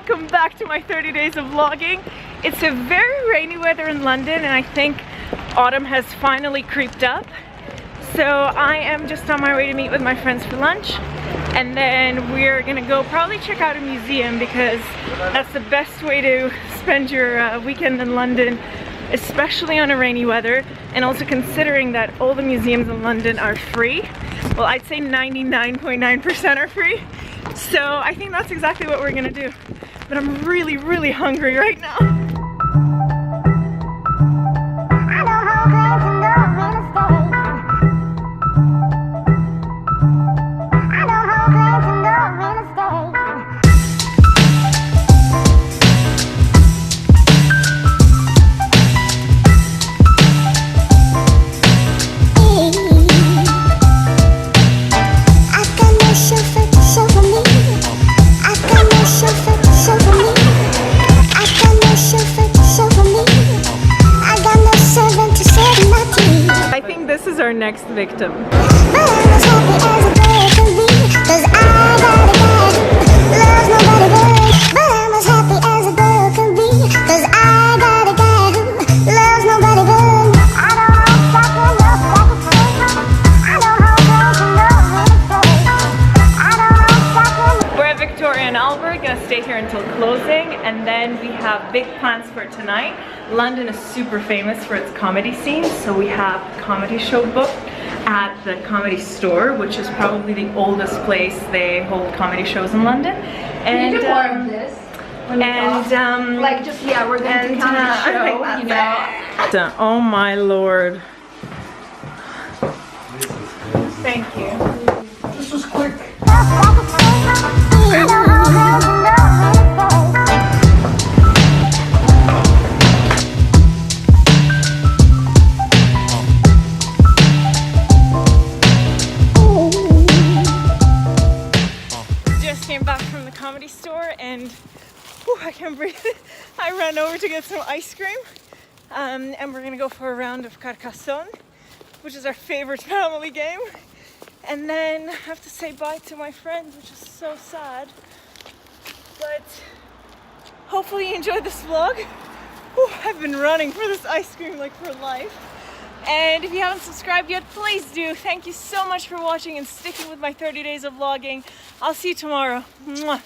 welcome back to my 30 days of vlogging. It's a very rainy weather in London and I think autumn has finally creeped up. So I am just on my way to meet with my friends for lunch, and then we're gonna go probably check out a museum because that's the best way to spend your weekend in London, especially on a rainy weather, and also considering that all the museums in London are free. Well, I'd say 99.9% are free. So I think that's exactly what we're gonna do. But I'm really, really hungry right now. This is our next victim. Gonna stay here until closing, and then we have big plans for tonight. London is super famous for its comedy scene, so we have a comedy show booked at the Comedy Store, which is probably the oldest place they hold comedy shows in London. And we do more of this. Like just we're going to comedy show, you know. Oh my lord! Thank you. This was quick. Just came back from the Comedy Store and whew, I can't breathe. I ran over to get some ice cream, and we're gonna go for a round of Carcassonne, which is our favorite family game. And then I have to say bye to my friends, which is so sad. But hopefully you enjoyed this vlog. Whew, I've been running for this ice cream like for life. And if you haven't subscribed yet, please do. Thank you so much for watching and sticking with my 30 days of vlogging. I'll see you tomorrow. Mwah.